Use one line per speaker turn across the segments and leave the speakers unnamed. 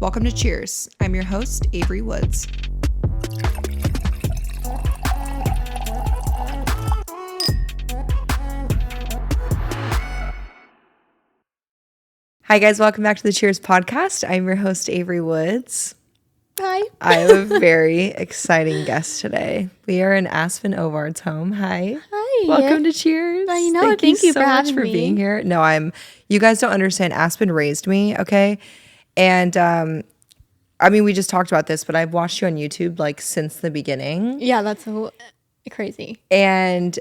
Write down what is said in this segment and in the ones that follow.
Welcome to Cheers. I'm your host, Avery Woods. Hi guys, welcome back to the Cheers podcast. I'm your host, Avery Woods.
Hi.
I have a very exciting guest today. We are in Aspyn Ovard's home. Hi.
Hi.
Welcome to Cheers.
I know. Thank you
so
for
much
having
for
me.
being here. No, you guys don't understand. Aspen raised me, okay? And we just talked about this, but I've watched you on YouTube like since the beginning.
Yeah, that's so crazy.
And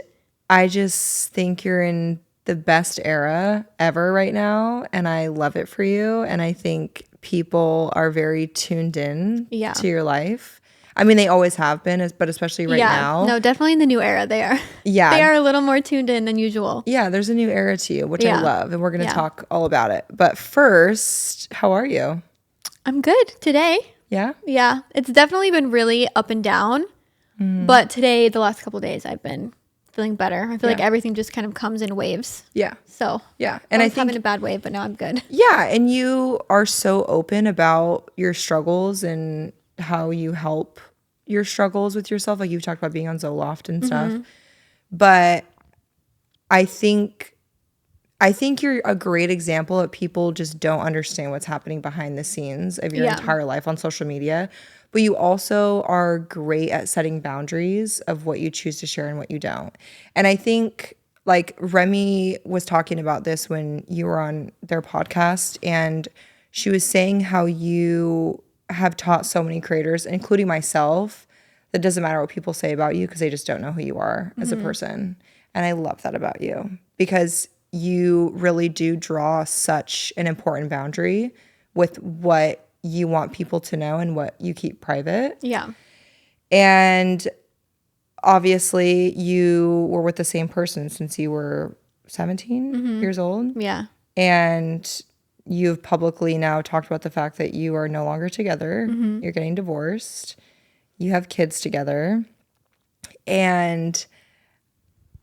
I just think you're in the best era ever right now. And I love it for you. And I think people are very tuned in to your life. I mean, they always have been, but especially right now.
No, definitely in the new era they are.
Yeah.
They are a little more tuned in than usual.
Yeah, there's a new era to you, which I love. And we're going to talk all about it. But first, how are you?
I'm good today.
Yeah?
Yeah. It's definitely been really up and down. Mm-hmm. But today, the last couple of days, I've been feeling better. I feel like everything just kind of comes in waves.
Yeah.
So,
yeah.
And I was having a bad wave, but now I'm good.
Yeah. And you are so open about your struggles and how you help your struggles with yourself. Like you've talked about being on Zoloft and stuff. Mm-hmm. But I think you're a great example of people just don't understand what's happening behind the scenes of your entire life on social media. But you also are great at setting boundaries of what you choose to share and what you don't. And I think like Remy was talking about this when you were on their podcast, and she was saying how you have taught so many creators, including myself, that it doesn't matter what people say about you because they just don't know who you are as a person. And I love that about you because you really do draw such an important boundary with what you want people to know and what you keep private.
Yeah.
And obviously you were with the same person since you were 17 years old.
Yeah.
And you've publicly now talked about the fact that you are no longer together. Mm-hmm. You're getting divorced. You have kids together. And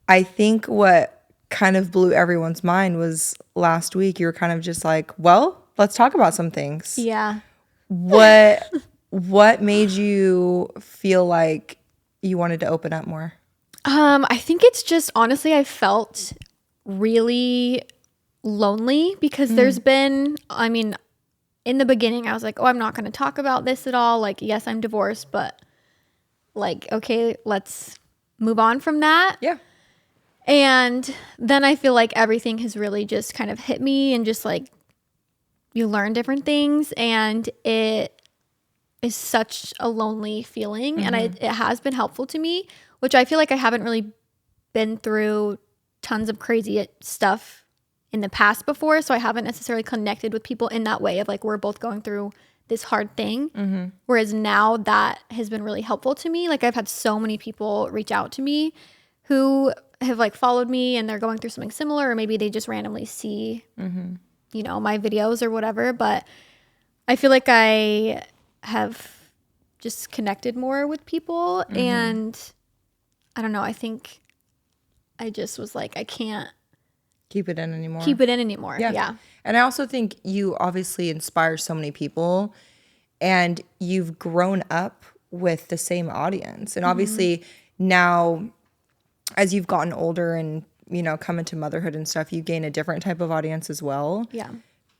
I think what kind of blew everyone's mind was last week you were kind of just like, well, let's talk about some things.
Yeah.
What made you feel like you wanted to open up more?
I think it's just honestly I felt really lonely because there's been, in the beginning I was like, oh, I'm not going to talk about this at all. Like, yes, I'm divorced, but like, okay, let's move on from that.
Yeah.
And then I feel like everything has really just kind of hit me and just like you learn different things and it is such a lonely feeling. Mm-hmm. And it has been helpful to me, which I feel like I haven't really been through tons of crazy stuff in the past before. So I haven't necessarily connected with people in that way of like, we're both going through this hard thing. Mm-hmm. Whereas now that has been really helpful to me. Like I've had so many people reach out to me who have like followed me and they're going through something similar, or maybe they just randomly see, my videos or whatever. But I feel like I have just connected more with people and I don't know. I think I just was like, I can't
keep it in anymore.
Yeah.
And I also think you obviously inspire so many people and you've grown up with the same audience. And obviously now as you've gotten older and, come into motherhood and stuff, you gain a different type of audience as well.
Yeah.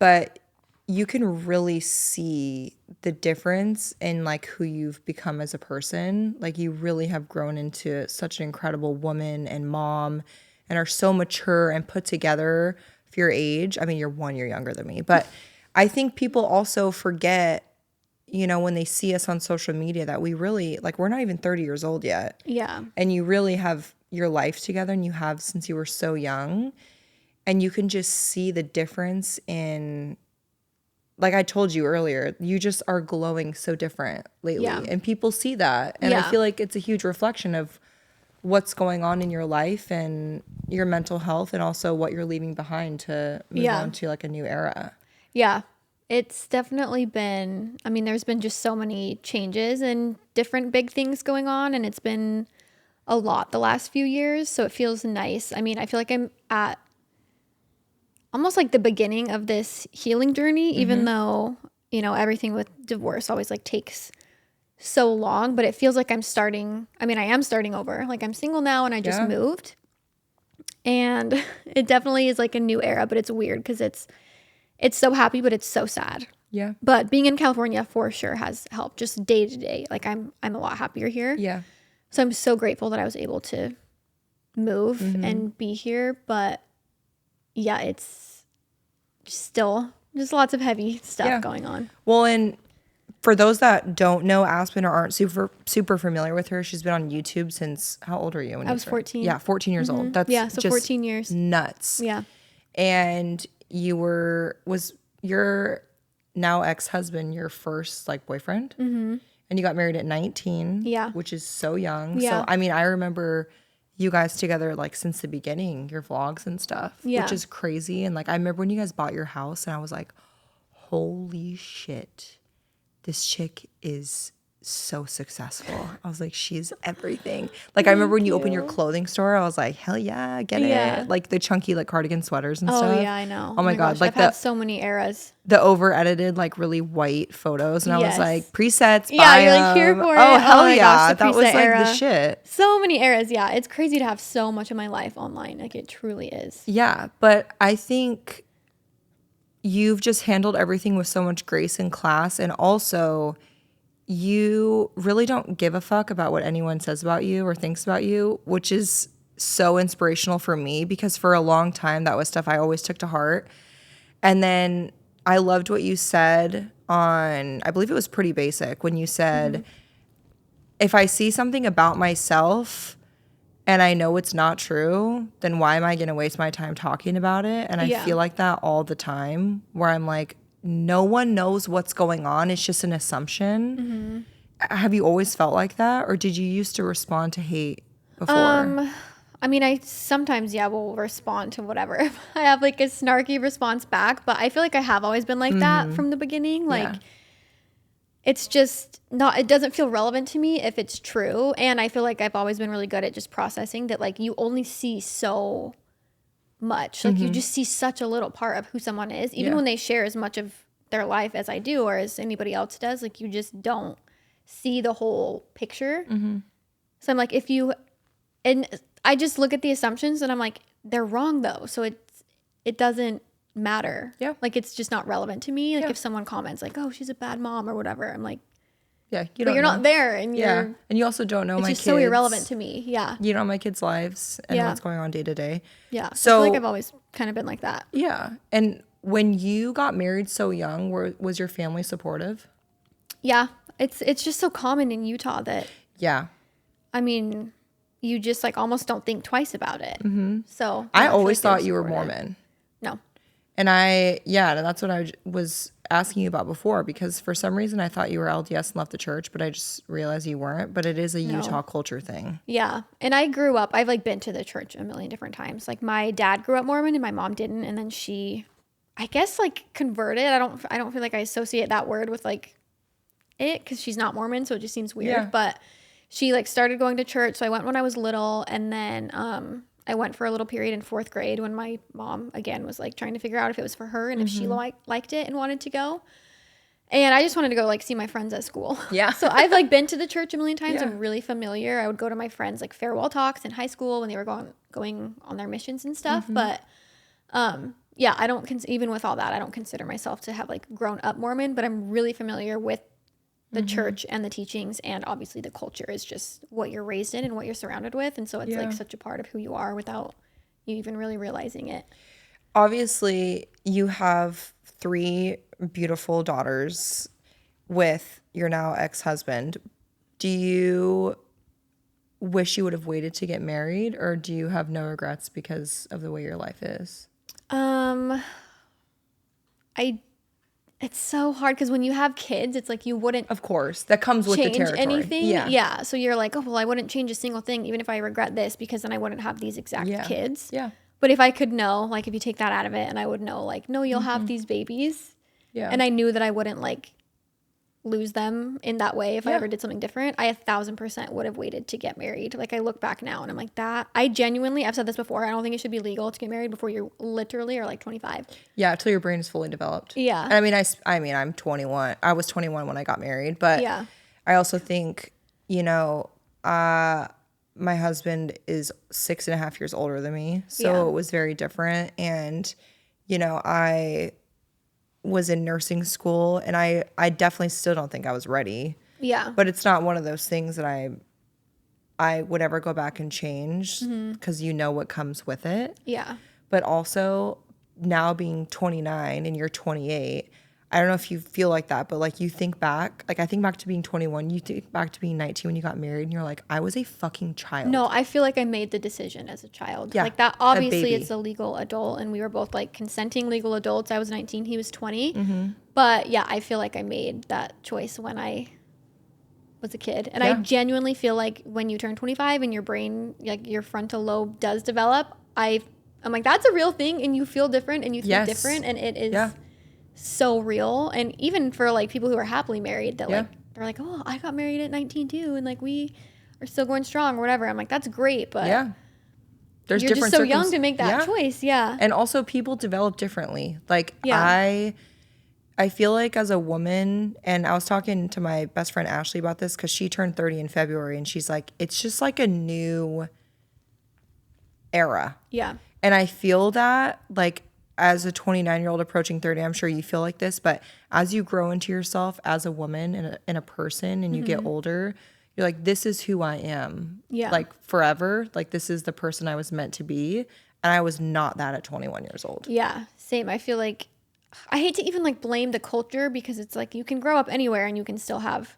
But you can really see the difference in like who you've become as a person. Like you really have grown into such an incredible woman and mom and are so mature and put together for your age. I mean, you're 1 year younger than me, but I think people also forget, when they see us on social media that we really like, we're not even 30 years old yet.
Yeah.
And you really have your life together and you have since you were so young, and you can just see the difference in, like I told you earlier, you just are glowing so different lately and people see that. And I feel like it's a huge reflection of what's going on in your life and your mental health and also what you're leaving behind to move on to like a new era.
Yeah. It's definitely been, there's been just so many changes and different big things going on, and it's been a lot the last few years, so it feels nice. I feel like I'm at almost like the beginning of this healing journey, even though, you know, everything with divorce always like takes so long, but it feels like I am starting over. Like I'm single now and I just moved. And it definitely is like a new era, but it's weird because it's so happy, but it's so sad.
Yeah.
But being in California for sure has helped just day to day. Like I'm a lot happier here.
Yeah.
So I'm so grateful that I was able to move and be here. But yeah, it's still just lots of heavy stuff going on.
Well, and for those that don't know Aspyn or aren't super familiar with her, she's been on YouTube since, how old are you? When
I was 14.
Yeah, 14 years old. That's
so
just
14 years.
Nuts.
Yeah.
And was your now ex-husband your first like boyfriend? Mm-hmm. And you got married at 19.
Yeah.
Which is so young.
Yeah.
So, I mean, I remember you guys together like since the beginning, your vlogs and stuff, which is crazy. And like, I remember when you guys bought your house and I was like, holy shit. This chick is so successful. I was like, she's everything. Like, I remember when you opened your clothing store, I was like, hell yeah, get it. Like the chunky like cardigan sweaters and stuff.
Oh yeah, I know.
Oh my God.
Gosh,
Like
I've had so many eras.
The over edited, like really white photos. And I was like, presets,
yeah, you're like here for it.
Oh, hell yeah.
Gosh,
that was like the shit.
So many eras. Yeah. It's crazy to have so much of my life online. Like it truly is.
Yeah. But I think you've just handled everything with so much grace and class. And also, you really don't give a fuck about what anyone says about you or thinks about you, which is so inspirational for me because for a long time, that was stuff I always took to heart. And then I loved what you said on, I believe it was Pretty Basic, when you said, if I see something about myself and I know it's not true, then why am I going to waste my time talking about it? And I feel like that all the time where I'm like, no one knows what's going on. It's just an assumption. Have you always felt like that? Or did you used to respond to hate before?
I mean, I sometimes, will respond to whatever. I have like a snarky response back, but I feel like I have always been like that from the beginning. Like, it's just not, it doesn't feel relevant to me if it's true. And I feel like I've always been really good at just processing that, like, you only see so much. Like, you just see such a little part of who someone is. Even when they share as much of their life as I do or as anybody else does, like, you just don't see the whole picture. So I'm like, and I just look at the assumptions and I'm like, they're wrong though. So it doesn't matter. Yeah. Like it's just not relevant to me. Like if someone comments like, oh, she's a bad mom or whatever, I'm like, you're not there. And
and you also don't know my kids.
It's just so irrelevant to me. Yeah.
You don't know my kids' lives and what's going on day to day.
Yeah. So I feel like I've always kind of been like that.
Yeah. And when you got married so young, was your family supportive?
Yeah. It's just so common in Utah that.
Yeah.
I mean, you just like almost don't think twice about it. So
I always thought you were Mormon.
No.
And that's what I was asking you about before, because for some reason I thought you were LDS and left the church, but I just realized you weren't. But it is a Utah culture thing. Yeah.
And I grew up, I've like been to the church a million different times. Like my dad grew up Mormon and my mom didn't. And then she, I guess, like converted. I don't feel like I associate that word with like it because she's not Mormon. So it just seems weird. Yeah. But she like started going to church. So I went when I was little, and then I went for a little period in 4th grade when my mom again was like trying to figure out if it was for her and if she liked it and wanted to go. And I just wanted to go like see my friends at school. Yeah. So I've like been to the church a million times. I'm really familiar. I would go to my friends like farewell talks in high school when they were going on their missions and stuff. But I don't even with all that, I don't consider myself to have like grown up Mormon, but I'm really familiar with the church and the teachings, and obviously the culture is just what you're raised in and what you're surrounded with. And so it's like such a part of who you are without you even really realizing it.
Obviously, you have 3 beautiful daughters with your now ex-husband. Do you wish you would have waited to get married, or do you have no regrets because of the way your life is?
It's so hard because when you have kids, it's like you wouldn't.
Of course, that comes with the territory.
Anything. Yeah. So you're like, oh well, I wouldn't change a single thing, even if I regret this, because then I wouldn't have these exact kids. Yeah. But if I could know, like, if you take that out of it, and I would know, like, no, you'll have these babies. Yeah. And I knew that I wouldn't like lose them in that way if I ever did something different, I 1,000% would have waited to get married. Like I look back now and I'm like that. I've said this before. I don't think it should be legal to get married before you literally are like 25.
Yeah, until your brain is fully developed.
Yeah.
And I mean, I'm 21. I was 21 when I got married, but
yeah.
I also think, my husband is 6.5 years older than me, so it was very different. And, I was in nursing school, and I definitely still don't think I was ready.
Yeah.
But it's not one of those things that I would ever go back and change because what comes with it.
Yeah.
But also now being 29 and you're 28, I don't know if you feel like that, but like you think back, like I think back to being 21, you think back to being 19 when you got married and you're like, I was a fucking child.
No, I feel like I made the decision as a child.
Yeah,
like that, obviously it's a legal adult and we were both like consenting legal adults. I was 19, he was 20. But yeah, I feel like I made that choice when I was a kid. And I genuinely feel like when you turn 25 and your brain, like your frontal lobe does develop, I'm like, that's a real thing and you feel different and you think different and it is so real. And even for like people who are happily married that like, they're like, oh, I got married at 19 too. And like, we are still going strong or whatever. I'm like, that's great. But
there's
you're just so young to make that choice. Yeah.
And also people develop differently. Like I feel like as a woman, and I was talking to my best friend Ashley about this because she turned 30 in February and she's like, it's just like a new era.
Yeah.
And I feel that like as a 29-year-old approaching 30, I'm sure you feel like this, but as you grow into yourself as a woman and a person and you get older, you're like, this is who I am.
Yeah.
Like forever. Like this is the person I was meant to be. And I was not that at 21 years old.
Yeah. Same. I feel like I hate to even like blame the culture because it's like you can grow up anywhere and you can still have,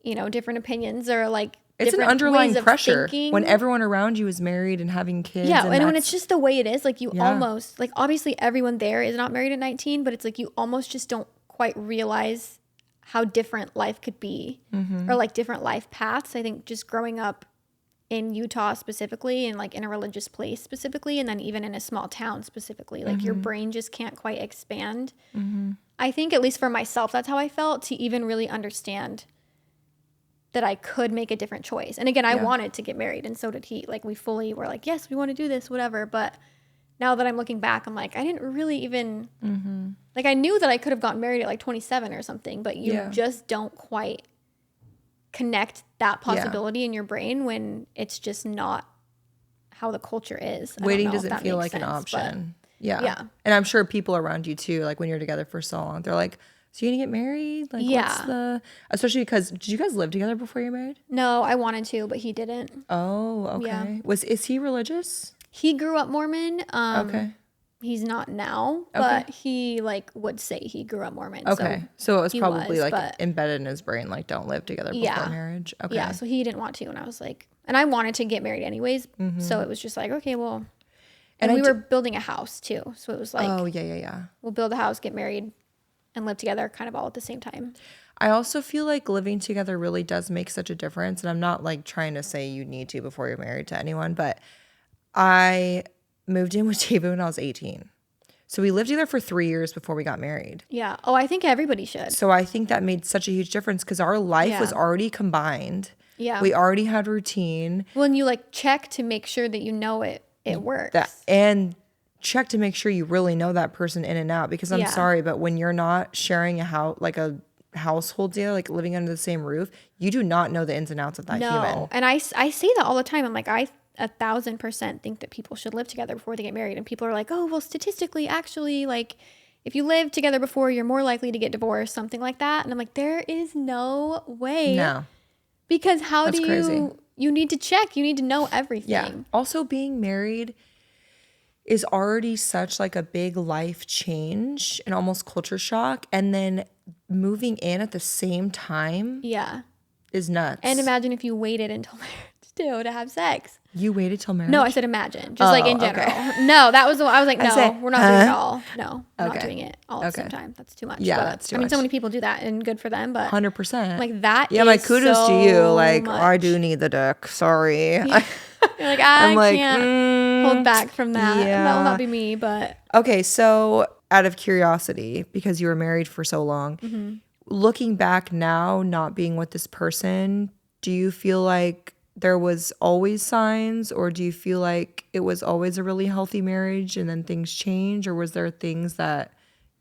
different opinions or like
it's an underlying pressure when everyone around you is married and having kids.
Yeah, and when it's just the way it is, like you almost like obviously everyone there is not married at 19, but it's like you almost just don't quite realize how different life could be or like different life paths. I think just growing up in Utah specifically and like in a religious place specifically and then even in a small town specifically, like your brain just can't quite expand. I think at least for myself, that's how I felt to even really understand that I could make a different choice. And again, I wanted to get married and so did he. Like we fully were like, yes, we want to do this, whatever. But now that I'm looking back, I'm like, I didn't really even, like I knew that I could have gotten married at like 27 or something, but you just don't quite connect that possibility in your brain when it's just not how the culture is.
Waiting doesn't feel like an option. Yeah. And I'm sure people around you too, like when you're together for so long, they're like, so you gonna get married? Like, especially because, did you guys live together before you married?
No, I wanted to, but he didn't.
Oh, okay. Yeah. Is he religious?
He grew up Mormon. Okay. He's not now, but he like would say he grew up Mormon.
Okay. So it was probably embedded in his brain, like don't live together before marriage. Okay.
Yeah. So he didn't want to. And I was like, and I wanted to get married anyways. So it was just like, okay, well, and we were building a house too. So it was like,
oh yeah.
We'll build a house, get married and live together kind of all at the same time.
I also feel like living together really does make such a difference. And I'm not like trying to say you need to before you're married to anyone, but I moved in with David when I was 18. So we lived together for 3 years before we got married.
Yeah. Oh, I think everybody should.
So I think that made such a huge difference because our life was already combined.
Yeah.
We already had routine.
Well, and you like check to make sure that you know it works.
And check to make sure you really know that person in and out because I'm sorry, but when you're not sharing a house, like a household together, like living under the same roof, you do not know the ins and outs of that human.
And I say that all the time. I'm like, I 1,000% think that people should live together before they get married. And people are like, oh, well, statistically, actually, like if you live together before, you're more likely to get divorced, something like that. And I'm like, there is no way. No. Because you need to check. You need to know everything.
Yeah. Also being married is already such like a big life change and almost culture shock. And then moving in at the same time is nuts.
And imagine if you waited until marriage to have sex.
You waited till marriage?
No, I said imagine. Just like in general. Okay. No, that was I was like, no, we're not doing it all. No, we're not doing it all at the same time. That's too much.
Yeah, that's too much.
I mean, so many people do that and good for them, but
100%.
Like that
is like kudos to you. Like, I do need the dick. Sorry.
Yeah. You're like, I can't hold back from that. Yeah. That will not be me, but.
Okay, so out of curiosity, because you were married for so long, looking back now, not being with this person, do you feel like there was always signs, or do you feel like it was always a really healthy marriage and then things change, or was there things that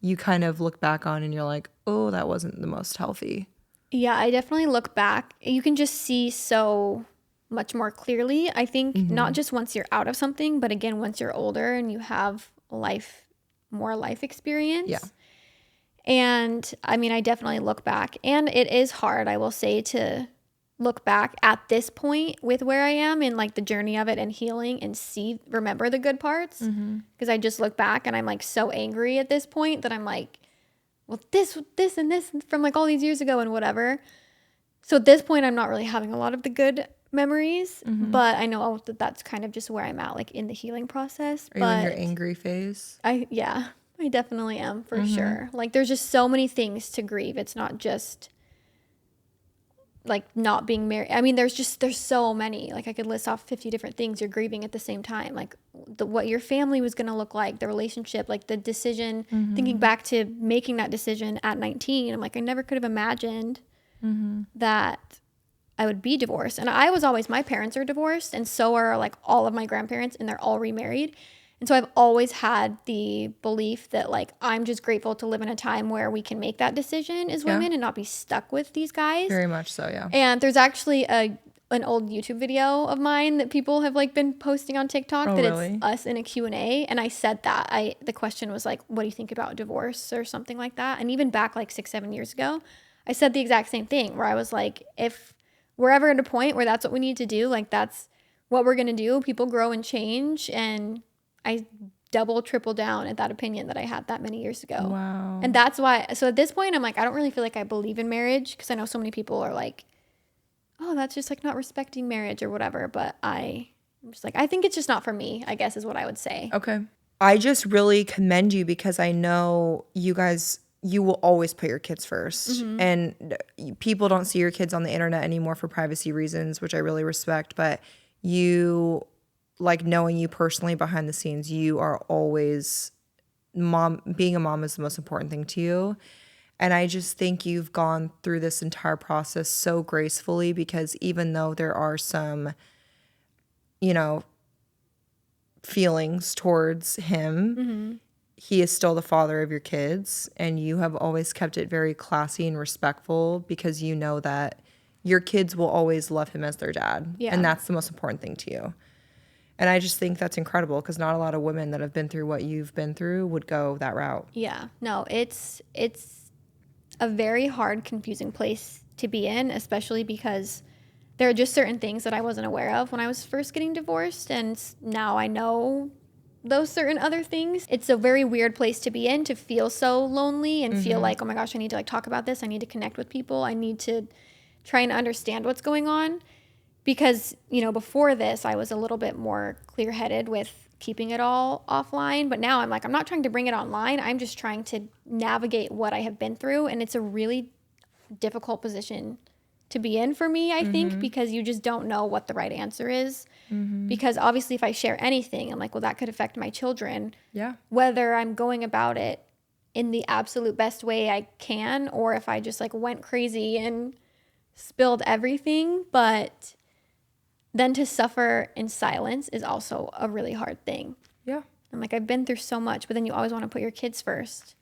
you kind of look back on and you're like, oh, that wasn't the most healthy?
Yeah, I definitely look back. You can just see so much more clearly. I think not just once you're out of something, but again, once you're older and you have more life experience.
Yeah.
And I mean, I definitely look back, and it is hard, I will say, to look back at this point with where I am in like the journey of it and healing and remember the good parts. Because I just look back and I'm like so angry at this point that I'm like, well, this and this from like all these years ago and whatever. So at this point, I'm not really having a lot of the good memories, but I know that that's kind of just where I'm at, like in the healing process.
Are you in your angry phase?
Yeah, I definitely am for sure. Like there's just so many things to grieve. It's not just like not being married. I mean, there's so many. Like I could list off 50 different things you're grieving at the same time. Like what your family was going to look like, the relationship, like the decision, thinking back to making that decision at 19. I'm like, I never could have imagined that I would be divorced. And my parents are divorced, and so are like all of my grandparents, and they're all remarried. And so I've always had the belief that like I'm just grateful to live in a time where we can make that decision as women and not be stuck with these guys.
Very much so, yeah.
And there's actually an old YouTube video of mine that people have like been posting on TikTok
really?
It's us in a Q&A, and I said that the question was like, what do you think about divorce or something like that? And even back like 6-7 years ago, I said the exact same thing, where I was like, if we're ever at a point where that's what we need to do, like that's what we're going to do. People grow and change, and I triple down at that opinion that I had that many years ago.
Wow.
And that's why, so at this point, I'm like, I don't really feel like I believe in marriage, because I know so many people are like, oh, that's just like not respecting marriage or whatever. But I'm just like, I think it's just not for me, I guess is what I would say.
Okay. I just really commend you, because I know you will always put your kids first. And people don't see your kids on the internet anymore for privacy reasons, which I really respect. But you, like, knowing you personally behind the scenes, you are always being a mom is the most important thing to you. And I just think you've gone through this entire process so gracefully, because even though there are some, feelings towards him, he is still the father of your kids, and you have always kept it very classy and respectful, because you know that your kids will always love him as their dad.
Yeah.
And that's the most important thing to you. And I just think that's incredible, because not a lot of women that have been through what you've been through would go that route.
Yeah. No, it's a very hard, confusing place to be in, especially because there are just certain things that I wasn't aware of when I was first getting divorced, and now I know those certain other things. It's a very weird place to be in, to feel so lonely and feel like, oh my gosh, I need to like talk about this. I need to connect with people. I need to try and understand what's going on. Because, before this, I was a little bit more clear-headed with keeping it all offline. But now I'm like, I'm not trying to bring it online. I'm just trying to navigate what I have been through. And it's a really difficult position to be in for me, I think, because you just don't know what the right answer is. Because obviously if I share anything, I'm like, well, that could affect my children.
Yeah.
Whether I'm going about it in the absolute best way I can, or if I just like went crazy and spilled everything. But then to suffer in silence is also a really hard thing.
Yeah.
I'm like, I've been through so much, but then you always want to put your kids first.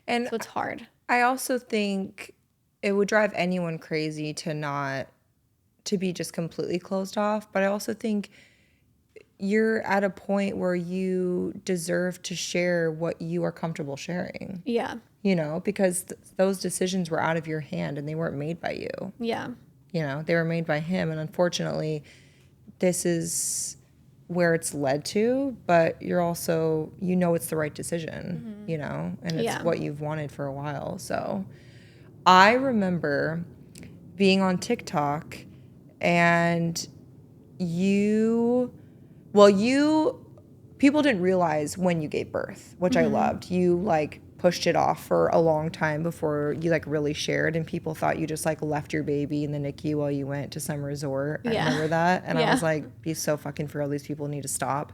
And
so it's hard.
I also think it would drive anyone crazy to be just completely closed off. But I also think you're at a point where you deserve to share what you are comfortable sharing.
Yeah.
Because those decisions were out of your hand, and they weren't made by you.
Yeah.
They were made by him. And unfortunately, this is where it's led to, but you're also, it's the right decision, and it's what you've wanted for a while. So I remember being on TikTok, and people didn't realize when you gave birth, which I loved. You like pushed it off for a long time before you like really shared, and people thought you just like left your baby in the NICU while you went to some resort. I remember that. And I was like, be so fucking for real, these people need to stop.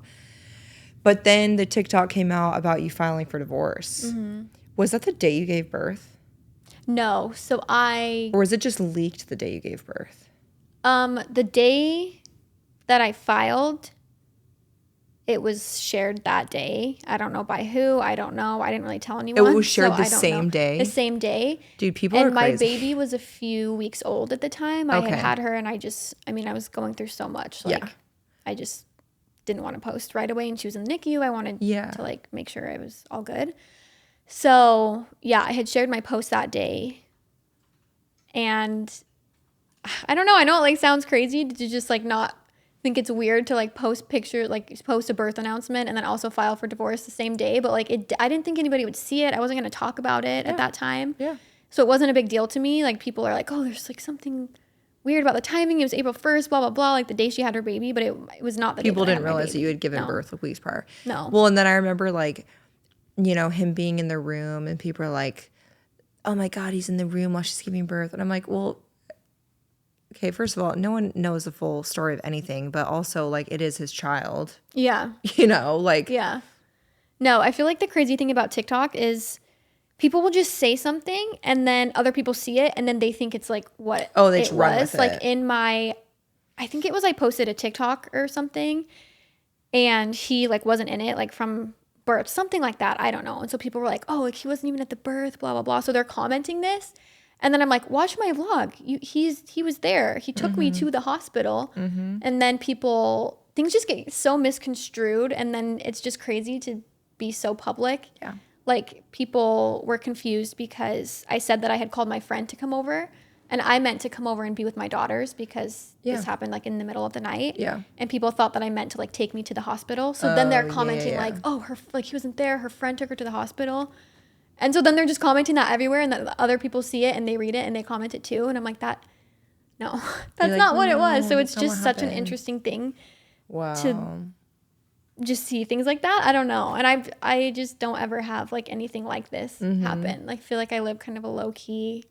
But then the TikTok came out about you filing for divorce. Was that the day you gave birth?
No. So
Or was it just leaked the day you gave birth?
The day that I filed, it was shared that day. I don't know by who. I don't know. I didn't really tell anyone.
It was shared
so
the
I don't
same
know.
day?
The same day.
Dude, people are
And my
crazy.
baby was a few weeks old at the time. I
Okay.
had her and I was going through so much. Like,
Yeah.
I just didn't want to post right away, and she was in the NICU. I wanted to like make sure it was all good. So yeah, I had shared my post that day. And I don't know. I know it like sounds crazy to just like not think it's weird to like post picture, like post a birth announcement and then also file for divorce the same day. But like I didn't think anybody would see it. I wasn't going to talk about it at that time.
Yeah.
So it wasn't a big deal to me. Like people are like, oh, there's like something weird about the timing. It was April 1st, blah, blah, blah. Like the day she had her baby, but it was not the
People
day that I
didn't
had my
realize that
baby.
you had given
No.
birth weeks prior.
No.
Well, and then I remember like, you know, him being in the room and people are like, oh my God, he's in the room while she's giving birth. And I'm like, well, okay, first of all, no one knows the full story of anything, but also like it is his child,
Yeah.
you know, like,
Yeah. No, I feel like the crazy thing about TikTok is people will just say something and then other people see it and then they think it's like what
they
it
just run
was.
with
Like
it.
I think it was I posted a TikTok or something and he like wasn't in it like from birth, something like that. I don't know. And so people were like, oh, like he wasn't even at the birth, blah, blah, blah. So they're commenting this. And then I'm like, watch my vlog. He was there. He took me to the hospital. And then things just get so misconstrued. And then it's just crazy to be so public.
Yeah.
Like people were confused because I said that I had called my friend to come over. And I meant to come over and be with my daughters because this happened like in the middle of the night.
Yeah.
And people thought that I meant to like take me to the hospital. So then they're commenting
yeah.
like, oh, he wasn't there. Her friend took her to the hospital. And so then they're just commenting that everywhere and that other people see it and they read it and they comment it too. And I'm like, that's
like,
not what it was. So
no,
it's
that's not
just
what
such an
happened.
interesting thing
Wow.
to just see things like that. I don't know. And I just don't ever have like anything like this happen. Like I feel like I live kind of a low key,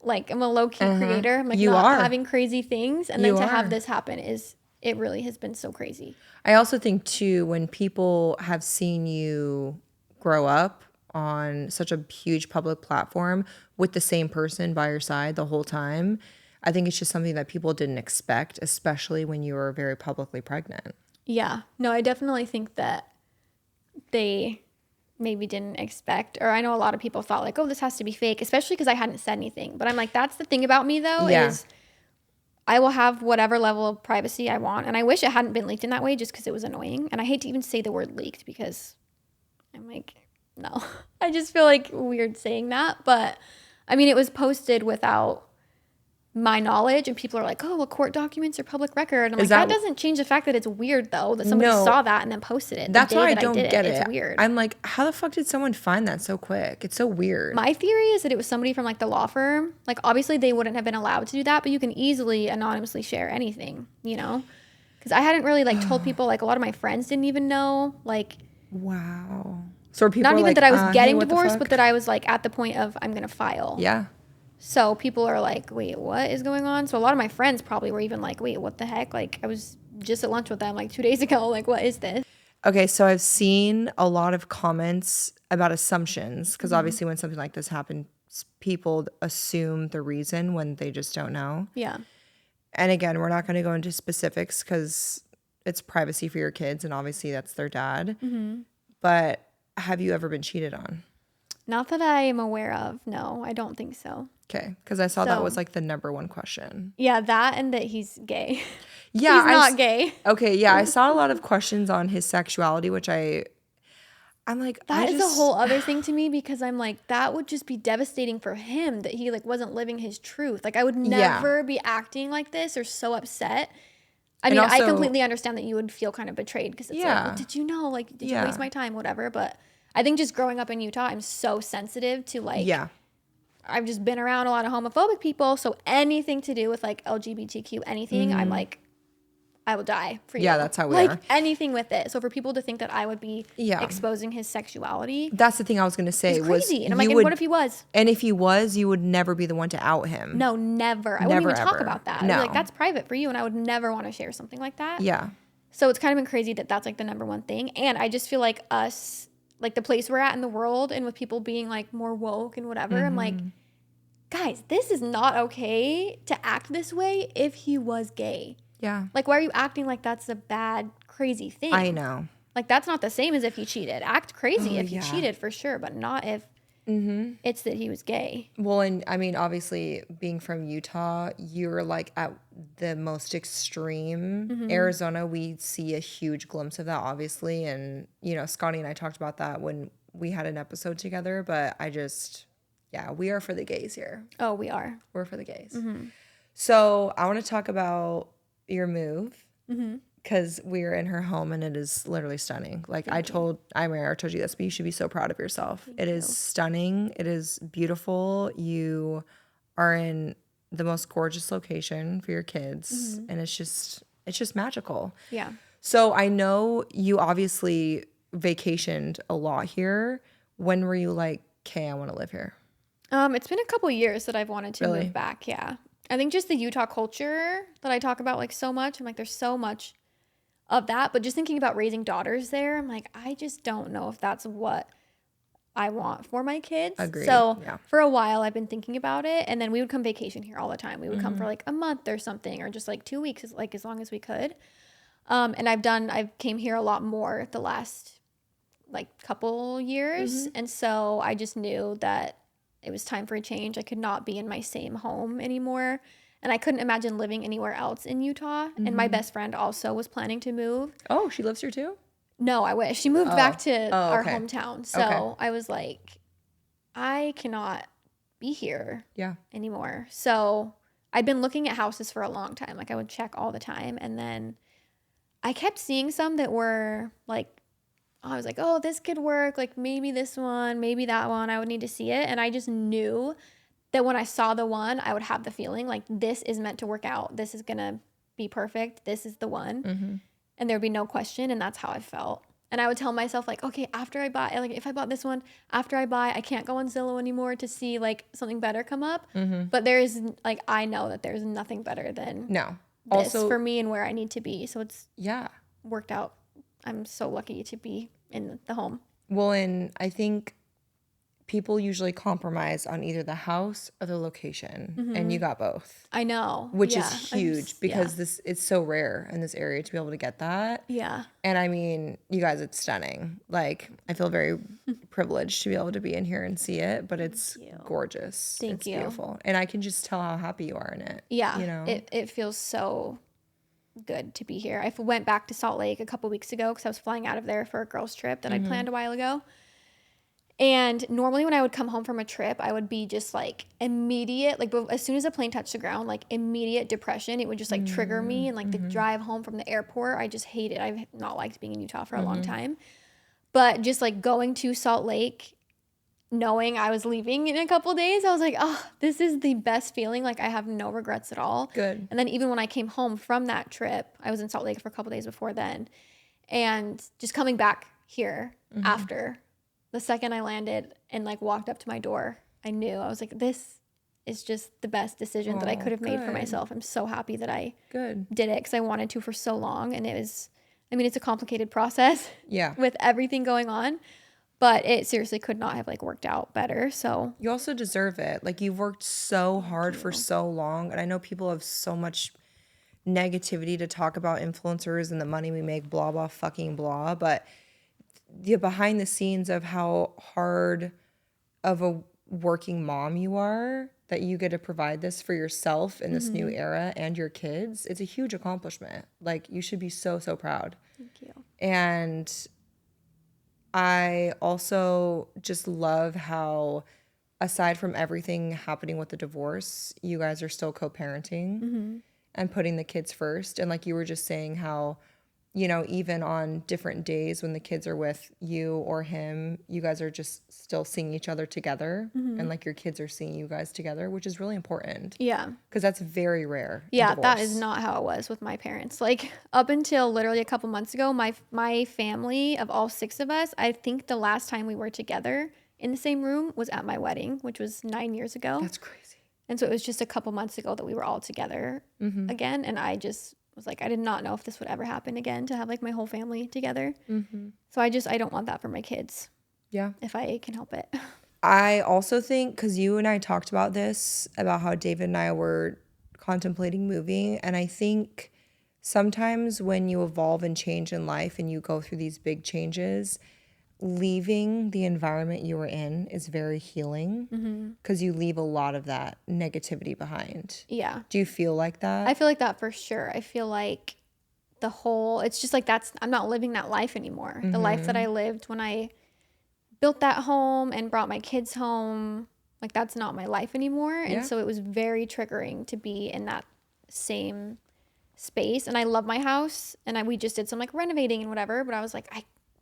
like I'm a low key creator. I'm like not having crazy things. And then to have this happen it really has been so crazy.
I also think too, when people have seen you grow up on such a huge public platform with the same person by your side the whole time, I think it's just something that people didn't expect, especially when you were very publicly pregnant.
Yeah. No, I definitely think that they maybe didn't expect, or I know a lot of people thought like, oh, this has to be fake, especially because I hadn't said anything. But I'm like, that's the thing about me though, is I will have whatever level of privacy I want. And I wish it hadn't been leaked in that way just because it was annoying. And I hate to even say the word leaked because I'm like, no, I just feel like weird saying that. But I mean, it was posted without my knowledge and people are like, oh, well, court documents are public record. And I'm like, that doesn't change the fact that it's weird though, that somebody saw that and then posted it.
That's why I don't get it.
It's weird.
I'm like, how the fuck did someone find that so quick? It's so weird.
My theory is that it was somebody from like the law firm. Like obviously they wouldn't have been allowed to do that, but you can easily anonymously share anything, you know? Because I hadn't really like told people, like a lot of my friends didn't even know, like.
Wow. So people
not even
like,
that I was getting
hey,
divorced, but that I was like at the point of I'm going to file.
Yeah.
So people are like, wait, what is going on? So a lot of my friends probably were even like, wait, what the heck? Like I was just at lunch with them like 2 days ago. Like, what is this?
Okay, so I've seen a lot of comments about assumptions because obviously when something like this happens, people assume the reason when they just don't know.
Yeah.
And again, we're not going to go into specifics because it's privacy for your kids and obviously that's their dad. But have you ever been cheated on?
Not that I am aware of. No, I don't think so.
Okay, because I saw that was like the number one question.
Yeah, that and that he's gay.
Yeah,
he's not gay.
Okay, yeah, I saw a lot of questions on his sexuality, which I'm like,
that is a whole other thing to me because I'm like, that would just be devastating for him that he like wasn't living his truth. Like I would never be acting like this or so upset. I mean, I completely understand that you would feel kind of betrayed because it's like, well, did you know? Like, did you waste my time? Whatever. But I think just growing up in Utah, I'm so sensitive to like, I've just been around a lot of homophobic people. So anything to do with like LGBTQ, anything, I'm like, I will die for you.
Yeah, that's how we
are.
Like
anything with it. So for people to think that I would be exposing his sexuality.
That's the thing I was going to say.
It's crazy. And I'm like, and what if he was?
And if he was, you would never be the one to out him.
No, never. I wouldn't even talk about that.
No.
I'd be like, that's private for you. And I would never want to share something like that.
Yeah.
So it's kind of been crazy that that's like the number one thing. And I just feel like us like the place we're at in the world and with people being like more woke and whatever, I'm like, guys, this is not okay to act this way if he was gay.
Yeah.
Like, why are you acting like that's a bad, crazy thing?
I know.
Like, that's not the same as if he cheated. Act crazy if he
yeah.
cheated for sure, but not if it's that he was gay.
Well, and I mean, obviously, being from Utah, you're like at the most extreme. Arizona, we see a huge glimpse of that, obviously. And, you know, Scotty and I talked about that when we had an episode together. But I just, yeah, we are for the gays here.
Oh, we are.
We're for the gays. So I want to talk about your move. Because we were in her home and it is literally stunning. Like I told you this, but you should be so proud of yourself. It is stunning. It is beautiful. You are in the most gorgeous location for your kids, and it's just magical.
Yeah.
So I know you obviously vacationed a lot here. When were you like, okay, I want to live here?
It's been a couple years that I've wanted to
Really?
move back. Yeah. I think just the Utah culture that I talk about like so much. I'm like, there's so much of that, but just thinking about raising daughters there, I'm like, I just don't know if that's what I want for my kids.
Agreed.
So
Yeah.
for a while I've been thinking about it, and then we would come vacation here all the time. We would come for like a month or something, or just like 2 weeks, as long as we could. And I've came here a lot more the last like couple years. And so I just knew that it was time for a change. I could not be in my same home anymore. And I couldn't imagine living anywhere else in Utah. And my best friend also was planning to move.
Oh, she lives here too?
No, I wish. She moved back to our
okay.
hometown. So I was like, I cannot be here anymore. So I'd been looking at houses for a long time. Like I would check all the time. And then I kept seeing some that were like, I was like, oh, this could work. Like maybe this one, maybe that one. I would need to see it. And I just knew that when I saw the one, I would have the feeling like this is meant to work out. This is going to be perfect. This is the one. And there'd be no question. And that's how I felt. And I would tell myself like, okay, after I buy, like if I bought this one, after I buy, I can't go on Zillow anymore to see like something better come up. But there's like, I know that there's nothing better than this
Also,
for me and where I need to be. So it's
yeah.
worked out. I'm so lucky to be in the home.
Well, and I think people usually compromise on either the house or the location, and you got both.
I know.
Which is huge because it's so rare in this area to be able to get that.
Yeah.
And I mean, you guys, it's stunning. Like, I feel very privileged to be able to be in here and see it, but it's gorgeous.
Thank you.
It's beautiful. And I can just tell how happy you are in it.
Yeah.
You know?
It feels so good to be here. I went back to Salt Lake a couple weeks ago because I was flying out of there for a girls' trip that I planned a while ago. And normally when I would come home from a trip, I would be just like immediate, like as soon as the plane touched the ground, like immediate depression. It would just like trigger me. And like the drive home from the airport, I just hate it. I've not liked being in Utah for a long time. But just like going to Salt Lake, knowing I was leaving in a couple days, I was like, oh, this is the best feeling. Like I have no regrets at all.
Good.
And then even when I came home from that trip, I was in Salt Lake for a couple days before then. And just coming back here after, the second I landed and like walked up to my door, I knew. I was like, this is just the best decision that I could have made for myself. I'm so happy that I did it because I wanted to for so long. And it was, I mean, it's a complicated process with everything going on, but it seriously could not have like worked out better. So
you also deserve it. Like you've worked so hard for so long. And I know people have so much negativity to talk about influencers and the money we make, blah, blah, fucking blah. But the behind the scenes of how hard of a working mom you are, that you get to provide this for yourself in this new era and your kids, it's a huge accomplishment. Like you should be so, so proud.
thank you.
And I also just love how, aside from everything happening with the divorce, you guys are still co-parenting and putting the kids first. And like you were just saying how, you know, even on different days when the kids are with you or him, you guys are just still seeing each other together. And like your kids are seeing you guys together, which is really important.
Yeah.
Because that's very rare.
Yeah, that is not how it was with my parents. Like up until literally a couple months ago, my family of all 6 of us, I think the last time we were together in the same room was at my wedding, which was 9 years ago.
That's crazy.
And so it was just a couple months ago that we were all together again. And I just was like, I did not know if this would ever happen again, to have like my whole family together. So I don't want that for my kids.
Yeah.
if I can help it.
I also think, because you and I talked about this, about how David and I were contemplating moving, and I think sometimes when you evolve and change in life and you go through these big changes, leaving the environment you were in is very healing because you leave a lot of that negativity behind.
Yeah.
Do you feel like that?
I feel like that for sure. I feel like it's just like I'm not living that life anymore. The life that I lived when I built that home and brought my kids home, like that's not my life anymore.
Yeah.
And so it was very triggering to be in that same space. And I love my house, and we just did some like renovating and whatever, but I was like,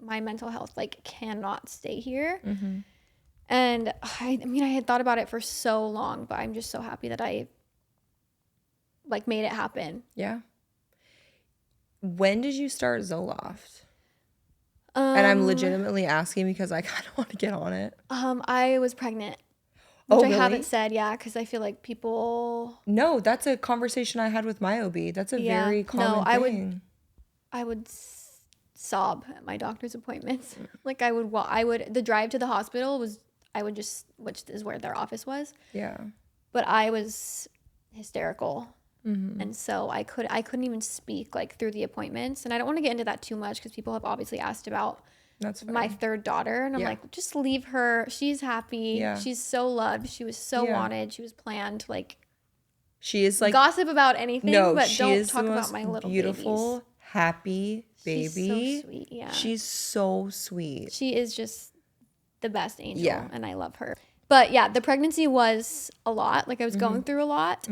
my mental health like cannot stay here. And I mean, I had thought about it for so long, but I'm just so happy that I like made it happen.
Yeah. When did you start Zoloft? And I'm legitimately asking because I kind of want to get on it.
I was pregnant, which
really?
I haven't said, because I feel like people.
No, that's a conversation I had with my OB. That's a very common thing.
I would sob at my doctor's appointments. Like I would. The drive to the hospital was. Which is where their office was.
Yeah.
But I was hysterical. And so I couldn't even speak like through the appointments. And I don't want to get into that too much because people have obviously asked about my third daughter. And I'm like, just leave her. She's happy. Yeah. She's so loved. She was so wanted. She was planned. Like,
she is like
gossip about anything, but don't talk about my little
beautiful,
babies.
happy baby.
She's so sweet. Yeah.
She's so sweet.
She is just the best angel. Yeah. And I love her. But yeah, the pregnancy was a lot. Like I was going through a lot.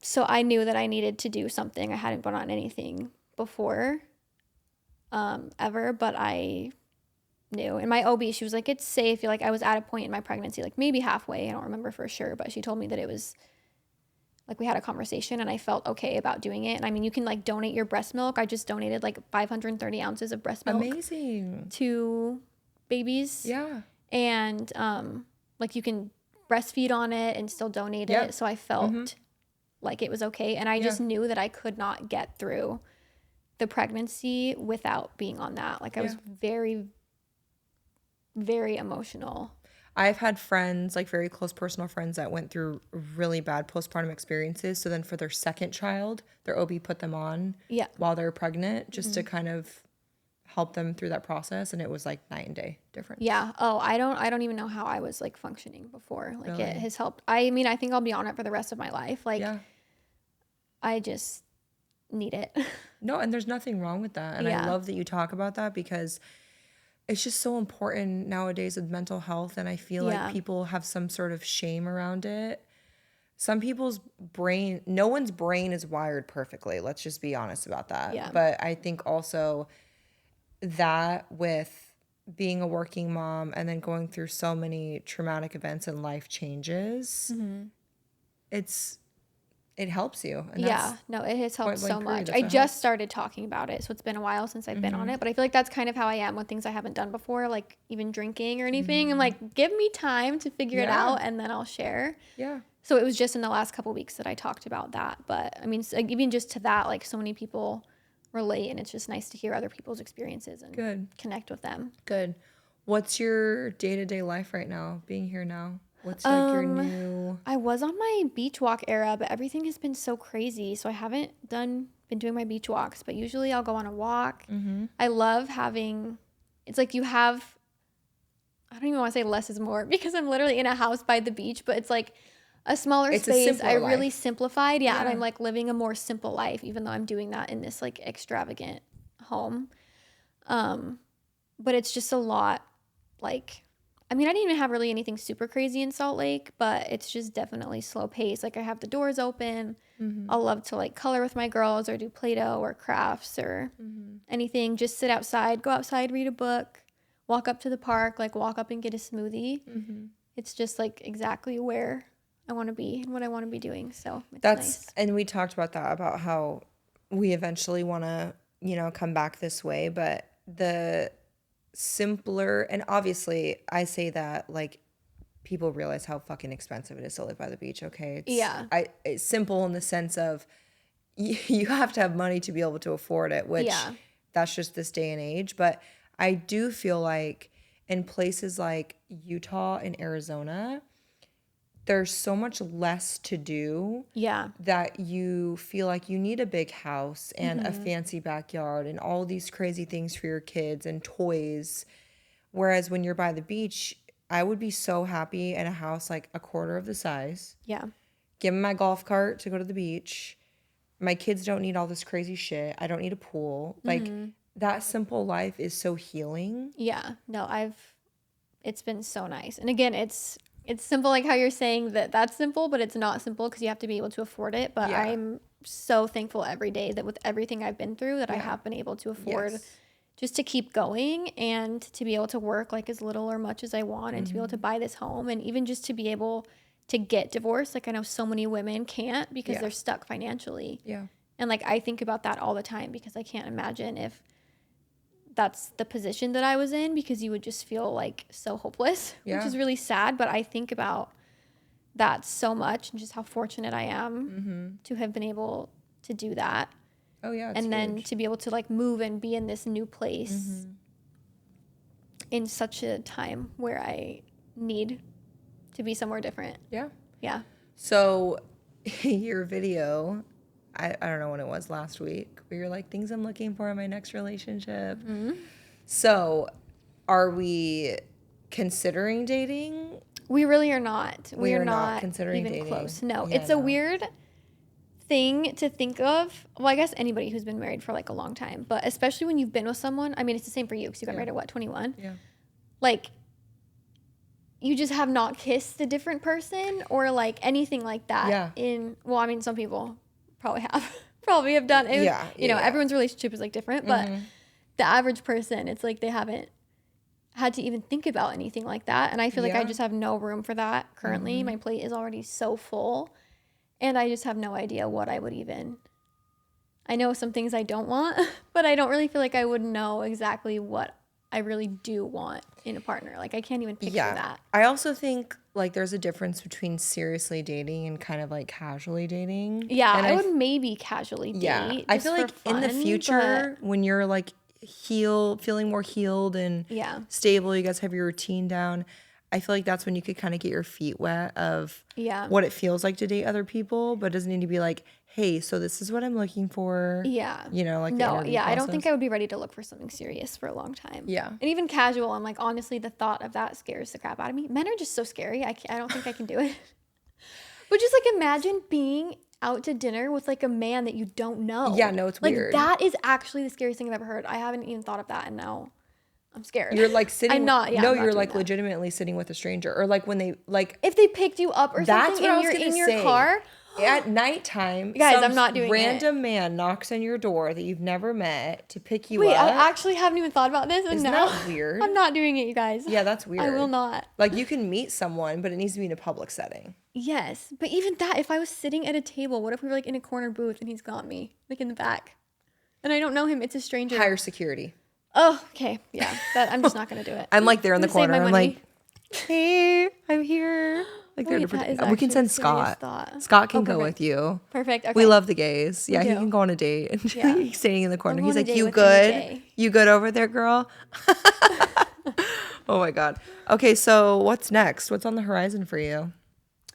So I knew that I needed to do something. I hadn't been on anything before, ever, but I knew. And my OB, she was like, it's safe. You're like, I was at a point in my pregnancy, like maybe halfway. I don't remember for sure, but she told me that it was like, we had a conversation and I felt okay about doing it. And I mean, you can like donate your breast milk. I just donated like 530 ounces of breast milk.
Amazing.
To babies.
Yeah.
And, like you can breastfeed on it and still donate it. So I felt like it was okay. And I just knew that I could not get through the pregnancy without being on that. Like I was very, very emotional.
I've had friends, like very close personal friends that went through really bad postpartum experiences. So then for their second child, their OB put them on while they're pregnant just to kind of help them through that process. And it was like night and day difference.
Yeah. Oh, I don't even know how I was like functioning before. Like it has helped. I mean, I think I'll be on it for the rest of my life. Like I just need it.
No, and there's nothing wrong with that. And I love that you talk about that because it's just so important nowadays with mental health. And I feel like people have some sort of shame around it. Some people's brain, no one's brain is wired perfectly. Let's just be honest about that. Yeah. But I think also that with being a working mom and then going through so many traumatic events and life changes, it helps you. And
no, it has helped so much. I just started talking about it, so it's been a while since I've been on it, but I feel like that's kind of how I am with things I haven't done before, like even drinking or anything. I'm like, give me time to figure it out and then I'll share. Yeah. So it was just in the last couple of weeks that I talked about that. But I mean, even just to that, like so many people relate, and it's just nice to hear other people's experiences and connect with them.
Good. What's your day-to-day life right now, being here now? What's like your new...
I was on my beach walk era, but everything has been so crazy. So I haven't been doing my beach walks, but usually I'll go on a walk. I love having, it's like you have, I don't even want to say less is more because I'm literally in a house by the beach, but it's like a smaller space. I really simplified. Yeah. And I'm like living a more simple life, even though I'm doing that in this like extravagant home. But it's just a lot like, I mean, I didn't even have really anything super crazy in Salt Lake, but it's just definitely slow pace. Like I have the doors open. I'll love to like color with my girls or do Play-Doh or crafts or anything. Just sit outside, go outside, read a book, walk up to the park, like walk up and get a smoothie. It's just like exactly where I want to be and what I want to be doing. So it's nice.
And we talked about that, about how we eventually want to, come back this way, but the simpler, and obviously I say that like people realize how fucking expensive it is to live by the beach. Okay. It's simple in the sense of you have to have money to be able to afford it, which that's just this day and age. But I do feel like in places like Utah and Arizona, there's so much less to do that you feel like you need a big house and a fancy backyard and all these crazy things for your kids and toys. Whereas when you're by the beach, I would be so happy in a house like a quarter of the size.
Yeah.
Give them my golf cart to go to the beach. My kids don't need all this crazy shit. I don't need a pool. Like, that simple life is so healing.
Yeah. No, it's been so nice. And again, it's simple, like how you're saying that's simple, but it's not simple because you have to be able to afford it. But I'm so thankful every day that with everything I've been through that I have been able to afford just to keep going and to be able to work like as little or much as I want and to be able to buy this home and even just to be able to get divorced. Like I know so many women can't because they're stuck financially.
Yeah.
And like I think about that all the time because I can't imagine if that's the position that I was in because you would just feel like so hopeless, which is really sad. But I think about that so much and just how fortunate I am to have been able to do that.
Oh, yeah.
And then to be able to like move and be in this new place in such a time where I need to be somewhere different.
Yeah.
Yeah.
So your video, I don't know when it was last week, but you're like, things I'm looking for in my next relationship. So are we considering dating?
We really are not.
We are not considering
even
dating.
close. No,
Yeah,
it's a weird thing to think of. Well, I guess anybody who's been married for like a long time, but especially when you've been with someone. I mean, it's the same for you because you got married at what, 21?
Yeah.
Like, you just have not kissed a different person or like anything like that.
Yeah.
Well, I mean, some people probably have done it. You know, everyone's relationship is like different, but the average person, it's like they haven't had to even think about anything like that. And I feel like I just have no room for that currently. My plate is already so full and I just have no idea what I would even. I know some things I don't want, but I don't really feel like I would know exactly what I really do want in a partner. Like I can't even picture that.
I also think like there's a difference between seriously dating and kind of like casually dating.
Yeah,
and
I would maybe casually date.
Yeah, I feel like in the future when you're like feeling more healed and stable, you guys have your routine down. I feel like that's when you could kind of get your feet wet of what it feels like to date other people, but it doesn't need to be like, hey, so this is what I'm looking for.
Yeah.
You know, like
no, yeah, process. I don't think I would be ready to look for something serious for a long time.
Yeah.
And even casual, I'm like, honestly, the thought of that scares the crap out of me. Men are just so scary. I don't think I can do it. But just like imagine being out to dinner with like a man that you don't know.
Yeah, no, it's weird.
Like that is actually the scariest thing I've ever heard. I haven't even thought of that and now I'm scared.
You're like sitting.
I'm not. Yeah,
no,
I'm not
you're like
that.
Legitimately sitting with a stranger, or like when they like
if they picked you up or something and you're in your car
at nighttime.
Guys, I'm not doing
random man knocks on your door that you've never met to pick you
Wait,
up.
I actually haven't even thought about this, and
Isn't
now
that weird?
I'm not doing it, you guys.
Yeah, that's weird.
I will not.
Like you can meet someone, but it needs to be in a public setting.
Yes, but even that, if I was sitting at a table, what if we were like in a corner booth and he's got me like in the back, and I don't know him? It's a stranger.
Higher security.
Oh, okay. Yeah, I'm just not gonna do it.
I'm like there in the corner. I'm like, hey, I'm here. Like
Wait,
we can send Scott. Scott can go with you.
Perfect. Okay.
We love the gays. Yeah, he can go on a date. And he's standing in the corner. He's like, "You good? You good over there, girl?" Oh my god. Okay, so what's next? What's on the horizon for you?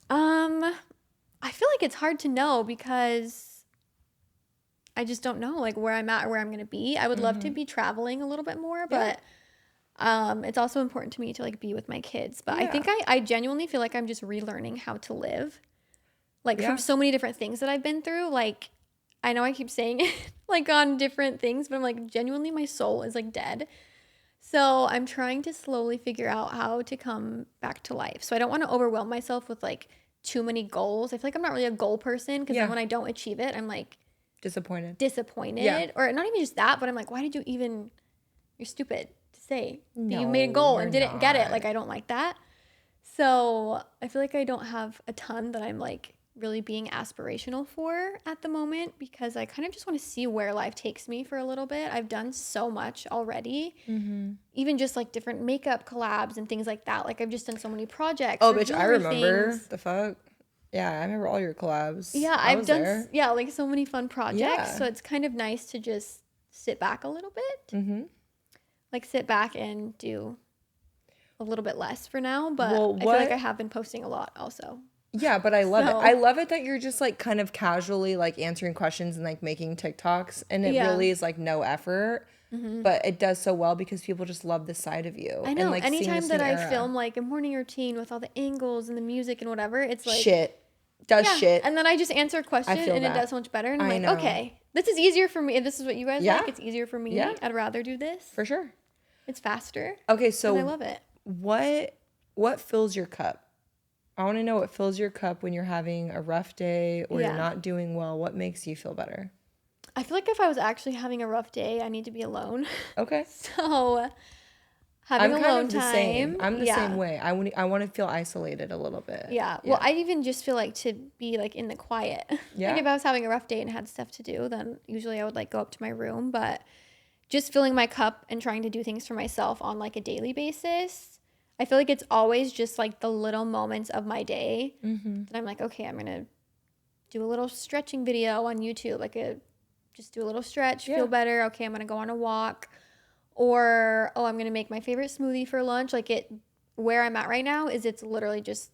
I feel like it's hard to know because I just don't know like where I'm at or where I'm gonna be. I would love to be traveling a little bit more, but it's also important to me to like be with my kids. But I think I genuinely feel like I'm just relearning how to live, like from so many different things that I've been through. Like I know I keep saying it like on different things, but I'm like genuinely my soul is like dead. So I'm trying to slowly figure out how to come back to life. So I don't want to overwhelm myself with like too many goals. I feel like I'm not really a goal person because then when I don't achieve it, I'm like disappointed. Or not even just that, but I'm like, why did you even, you're stupid to say that you made a goal and didn't get it. Like, I don't like that. So I feel like I don't have a ton that I'm like really being aspirational for at the moment because I kind of just want to see where life takes me for a little bit. I've done so much already, even just like different makeup collabs and things like that. Like I've just done so many projects.
Oh, bitch, I remember the fuck. Yeah, I remember all your collabs.
Yeah, I've done like so many fun projects. Yeah. So it's kind of nice to just sit back a little bit. Like sit back and do a little bit less for now, but
Well,
I feel like I have been posting a lot also.
Yeah, but I love it.
So-
I love it that you're just like kind of casually like answering questions and like making TikToks, and it
Yeah.
really is like no effort, but it does so well because people just love this side of you.
I know.
And, like, seeing
Anytime
this
that
new
I
era.
film like a morning routine with all the angles and the music and whatever, it's like
shit does
yeah.
shit.
And then I just answer a question
feel
and
that.
it does so much better. And I'm
I
like,
know.
okay, this is easier for me. If this is what you guys
Yeah.
like, it's easier for me.
Yeah.
I'd rather do this.
For sure.
It's faster.
Okay, so
And I love it.
what fills your cup? I want to know what fills your cup when you're having a rough day or
Yeah.
you're not doing well. What makes you feel better?
I feel like if I was actually having a rough day, I need to be alone.
Okay.
So having
I'm
alone
kind of the
time.
same. I'm the
yeah.
same way. I want to feel isolated a little bit.
Yeah. Well, I even just feel like to be like in the quiet.
Yeah.
Like if I was having a rough day and had stuff to do, then usually I would like go up to my room. But just filling my cup and trying to do things for myself on like a daily basis, I feel like it's always just like the little moments of my day that I'm like, okay, I'm gonna do a little stretching video on YouTube, just do a little stretch, feel better. Okay, I'm gonna go on a walk, or I'm gonna make my favorite smoothie for lunch. Where I'm at right now is it's literally just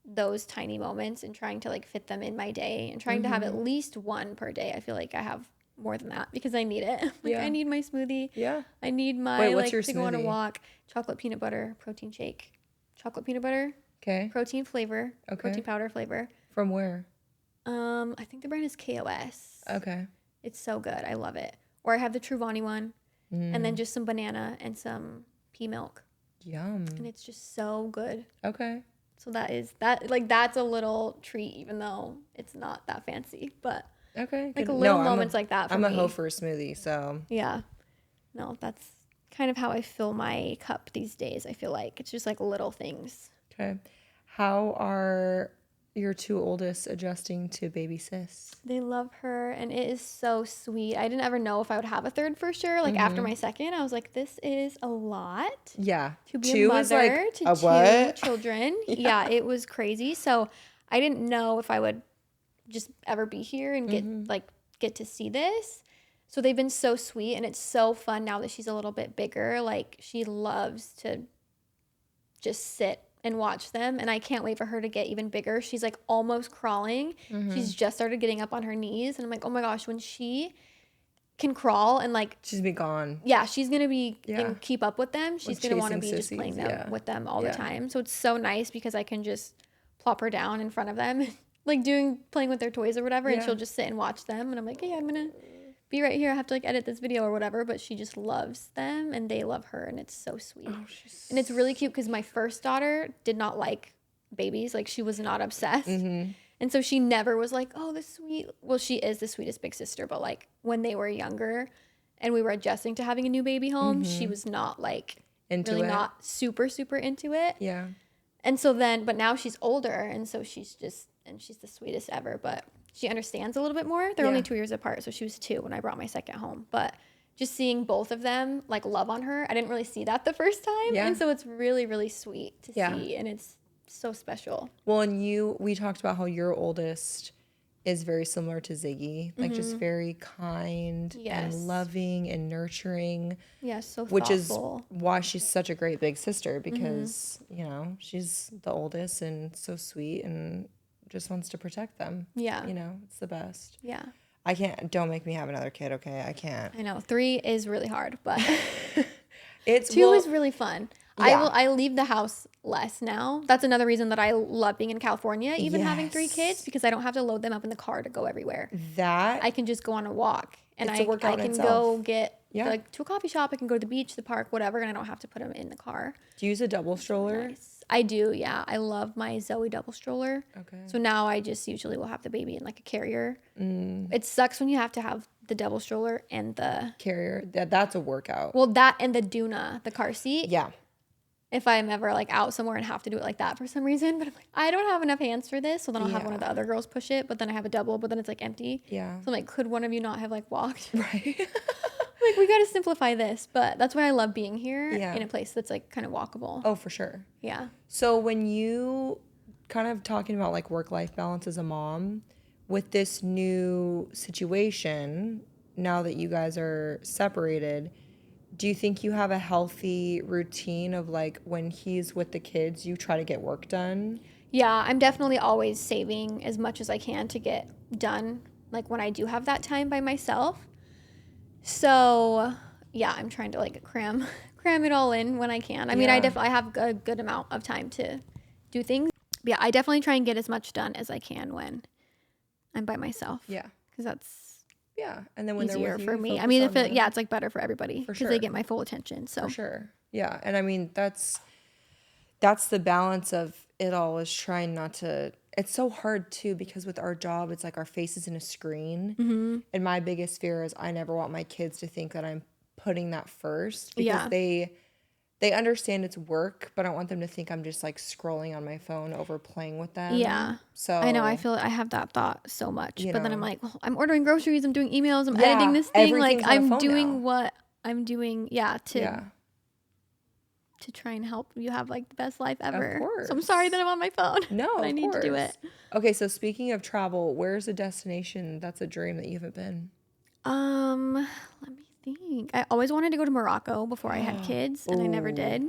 those tiny moments and trying to like fit them in my day and trying to have at least one per day. I feel like I have more than that because I need it. I need my smoothie.
Yeah.
I need my
Wait, what's your
to go on a
smoothie?
walk. Chocolate peanut butter protein shake. Chocolate peanut butter,
Okay.
protein flavor,
Okay.
protein powder flavor.
From where?
I think the brand is KOS.
Okay.
It's so good. I love it. Or I have the Truvani one, and then just some banana and some pea milk,
Yum.
and it's just so good.
Okay.
So that's a little treat, even though it's not that fancy, but
Okay.
like
good.
little
No,
moments like that for
I'm
me.
a hoe for a smoothie, so
Yeah. No, that's kind of how I fill my cup these days. I feel like it's just like little things.
okay. How are your two oldest adjusting to baby sis?
They love her, and it is so sweet. I didn't ever know if I would have a third for sure. Like after my second, I was like, this is a lot
Yeah.
to be
Two
a
is
mother
like
to
a
two
what?
children. Yeah, it was crazy. So I didn't know if I would just ever be here and get to see this. So they've been so sweet, and it's so fun now that she's a little bit bigger. Like she loves to just sit and watch them, and I can't wait for her to get even bigger. She's like almost crawling. She's just started getting up on her knees, and I'm like, oh my gosh, when she can crawl and like
She's be gone.
yeah, she's gonna be
Yeah.
and keep up with them. She's gonna want to
chasing
be just
sissies,
playing them
yeah.
with them all
Yeah.
the time. So it's so nice because I can just plop her down in front of them, like playing with their toys or whatever, and
Yeah.
she'll just sit and watch them. And I'm like, hey, I'm gonna be right here. I have to like edit this video or whatever, but she just loves them and they love her, and it's so sweet.
Oh,
And it's really cute because my first daughter did not like babies. Like she was not obsessed. And so she never was like, oh, the sweet. Well, she is the sweetest big sister, but like when they were younger and we were adjusting to having a new baby home, she was not like
Into
really
it.
not super, super into it.
Yeah.
And so then, but now she's older. And so she's the sweetest ever, but she understands a little bit more. They're
Yeah.
only 2 years apart. So she was 2 when I brought my second home, but just seeing both of them like love on her, I didn't really see that the first time.
Yeah.
And so it's really, really sweet to
Yeah.
see. And it's so special.
Well, and we talked about how your oldest is very similar to Ziggy, like just very kind
Yes.
and loving and nurturing,
Yeah. So
which
thoughtful.
is why she's such a great big sister because, she's the oldest and so sweet and just wants to protect them.
Yeah.
It's the best.
Yeah.
Don't make me have another kid, okay? I can't.
I know 3 is really hard, but
It's
2 is really fun.
Yeah.
I leave the house less now. That's another reason that I love being in California, even having 3
Yes.
kids, because I don't have to load them up in the car to go everywhere.
that.
I can just go on a walk, and
It's a workout in
can
itself.
go get
Yeah.
like to a coffee shop. I can go to the beach, the park, whatever, and I don't have to put them in the car.
Do you use a double stroller?
Nice. I do, yeah. I love my Zoe double stroller.
Okay.
So now I just usually will have the baby in like a carrier. It sucks when you have to have the double stroller and the
Carrier. That's a workout.
that and the Duna, the car seat.
Yeah.
If I'm ever like out somewhere and have to do it like that for some reason, but I'm like, I don't have enough hands for this, so then I'll have one of the other girls push it, but then I have a double, but then it's like empty.
Yeah.
So I'm like, could one of you not have like walked?
Right.
Like we got to simplify this, but that's why I love being here
Yeah.
in a place that's like kind of walkable.
Oh, for sure.
Yeah.
So when you kind of talking about like work-life balance as a mom, with this new situation, now that you guys are separated, do you think you have a healthy routine of like when he's with the kids, you try to get work done?
Yeah, I'm definitely always saving as much as I can to get done, like when I do have that time by myself. So, yeah, I'm trying to like cram it all in when I can. I mean, I have a good amount of time to do things. But yeah, I definitely try and get as much done as I can when I'm by myself.
Yeah.
Because that's
and then when
easier
they're with you,
for me. I
focus
mean,
on them.
it's like better for everybody because they get my full attention. So
For sure. Yeah, and I mean that's the balance of it all, is trying not to. It's so hard too because with our job, it's like our face is in a screen, and my biggest fear is I never want my kids to think that I'm putting that first, because they understand it's work, but I don't want them to think I'm just like scrolling on my phone over playing with them.
Yeah.
So
I know, I have that thought so much, but then I'm like, well, I'm ordering groceries, I'm doing emails, I'm
Yeah,
editing this thing, like
everything's on a
I'm
phone
doing
now.
what I'm doing, to try and help you have like the best life ever.
Of course.
So I'm sorry that I'm on my phone.
No,
but
of
I need to do it.
Okay, so speaking of travel, where's a destination that's a dream that you haven't been?
Let me think. I always wanted to go to Morocco before I had kids, and I never did.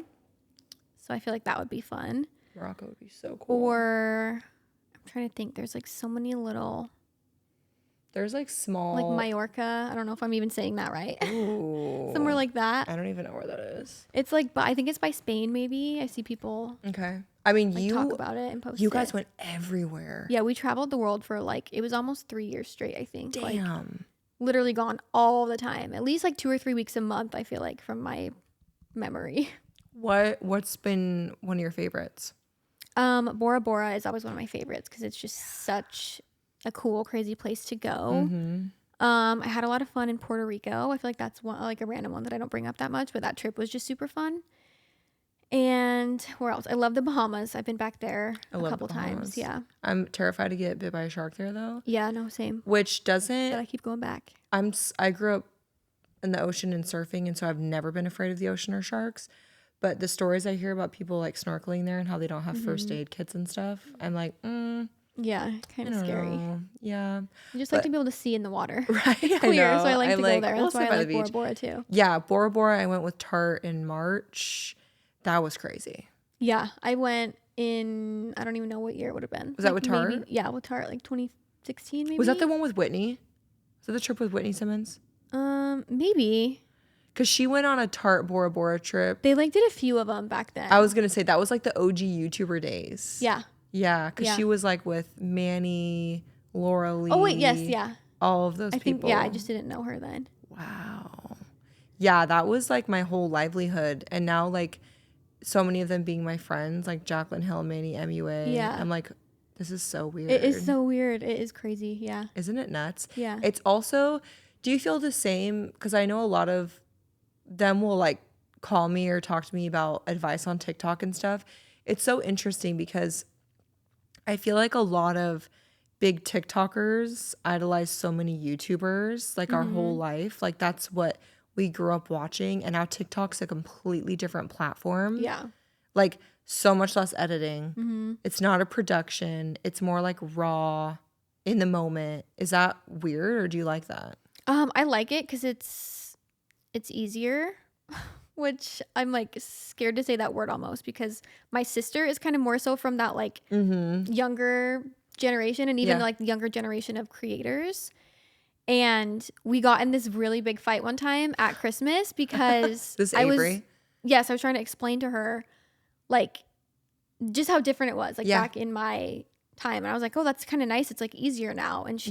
So I feel like that would be fun.
Morocco would be so cool.
Or I'm trying to think. There's like so many little.
There's like small.
Like Mallorca. I don't know if I'm even saying that right.
Ooh.
Somewhere like that.
I don't even know where that is.
It's like, but I think it's by Spain. Maybe I see people.
Okay. I mean,
like, talk about it and post.
You guys went everywhere.
Yeah, we traveled the world for like, it was almost 3 years straight, I think.
Damn.
Like, literally gone all the time. At least like 2 or 3 weeks a month, I feel like, from my memory.
What's been one of your favorites?
Bora Bora is always one of my favorites because it's just such a cool, crazy place to go. I had a lot of fun in Puerto Rico. I feel like that's one, like a random one that I don't bring up that much, but that trip was just super fun. And where else? I love the Bahamas. I've been back there a couple times. Yeah.
I'm terrified to get bit by a shark there though.
Yeah, no, same.
Which doesn't.
But I keep going back.
I grew up in the ocean and surfing, and so I've never been afraid of the ocean or sharks. But the stories I hear about people like snorkeling there and how they don't have first aid kits and stuff, I'm like,
yeah, kind of scary.
Yeah.
I just like to be able to see in the water.
Right.
Clear, so I like to go there. That's why I like
beach.
Bora Bora too.
Yeah, Bora Bora, I went with Tart in March. That was crazy.
Yeah, I went in, I don't even know what year it would have been.
Was that with Tart?
Maybe, yeah, with Tart, like 2016 maybe.
Was that the one with Whitney? Was that the trip with Whitney Simmons?
Maybe.
Because she went on a Tart Bora Bora trip.
They like did a few of them back then.
I was going to say, that was like the OG YouTuber days.
Yeah.
Yeah, because she was like with Manny, Laura Lee.
Oh, wait, yes, yeah.
All of those people.
Yeah, I just didn't know her then.
Wow. Yeah, that was like my whole livelihood. And now like so many of them being my friends, like Jacqueline Hill, Manny, MUA.
Yeah.
I'm like, this is so weird.
It is so weird. It is crazy. Yeah.
Isn't it nuts?
Yeah.
It's also, do you feel the same? Because I know a lot of them will like call me or talk to me about advice on TikTok and stuff. It's so interesting because I feel like a lot of big TikTokers idolize so many YouTubers like our whole life. Like that's what we grew up watching, and now TikTok's a completely different platform.
Yeah.
Like so much less editing. It's not a production. It's more like raw in the moment. Is that weird or do you like that?
I like it because it's easier, which I'm like scared to say that word almost because my sister is kind of more so from that like younger generation and even like the younger generation of creators. And we got in this really big fight one time at Christmas because I was trying to explain to her like just how different it was like back in my time. And I was like, oh, that's kind of nice. It's like easier now. And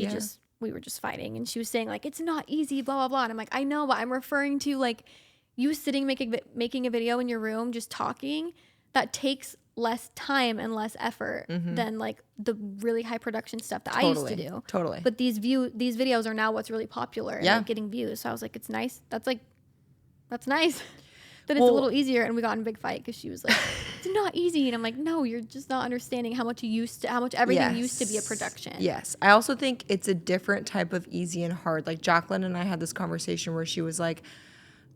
we were just fighting and she was saying like, it's not easy, blah, blah, blah. And I'm like, I know, but I'm referring to like you sitting making a video in your room, just talking, that takes less time and less effort than like the really high production stuff that I used to do.
Totally.
But these videos are now what's really popular and like getting views. So I was like, it's nice. That's nice. That it's a little easier. And we got in a big fight because she was like, it's not easy. And I'm like, no, you're just not understanding how much everything used to be a production.
Yes. I also think it's a different type of easy and hard. Like Jacqueline and I had this conversation where she was like,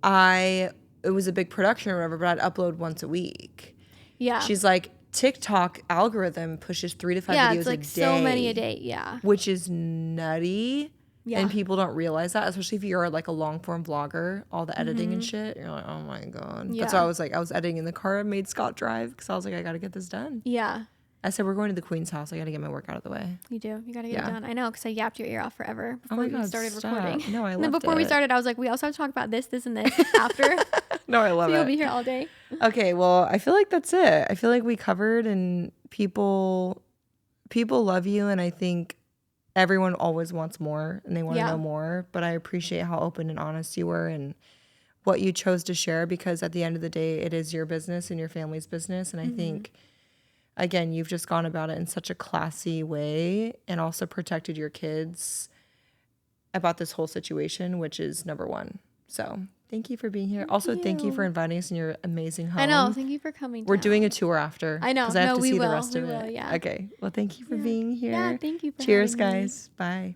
it was a big production or whatever, but I'd upload once a week. Yeah. She's like, TikTok algorithm pushes 3 to 5 videos
it's like
a day.
So many a day. Yeah.
Which is nutty
Yeah.
And people don't realize that, especially if you're like a long form vlogger, all the editing and shit. You're like, oh my God.
Yeah.
That's why I was editing in the car and made Scott drive because I was like, I got to get this done.
Yeah.
I said, we're going to the Queen's house. I got to get my work out of the way.
You do. You got to get it done. I know, because I yapped your ear off forever before
my
we
God,
started
stop.
recording.
No, I
And then
loved
before we
it.
started, I was like, we also have to talk about this, this, and this after.
No, I love
So
it.
you'll be here all day.
Okay, well, I feel like that's it. I feel like we covered, and people love you, and I think everyone always wants more and they want to know more, but I appreciate how open and honest you were and what you chose to share, because at the end of the day, it is your business and your family's business. And I think, again, you've just gone about it in such a classy way and also protected your kids about this whole situation, which is number one. So thank you for being here. Thank you for inviting us in your amazing home.
I know. Thank you for coming.
We're doing a tour after.
I know.
Because I have to see
we
the
will.
rest of
We
it.
will, yeah.
Okay. Well, thank you for being here.
Yeah, thank you for
Cheers,
having me.
guys. Bye.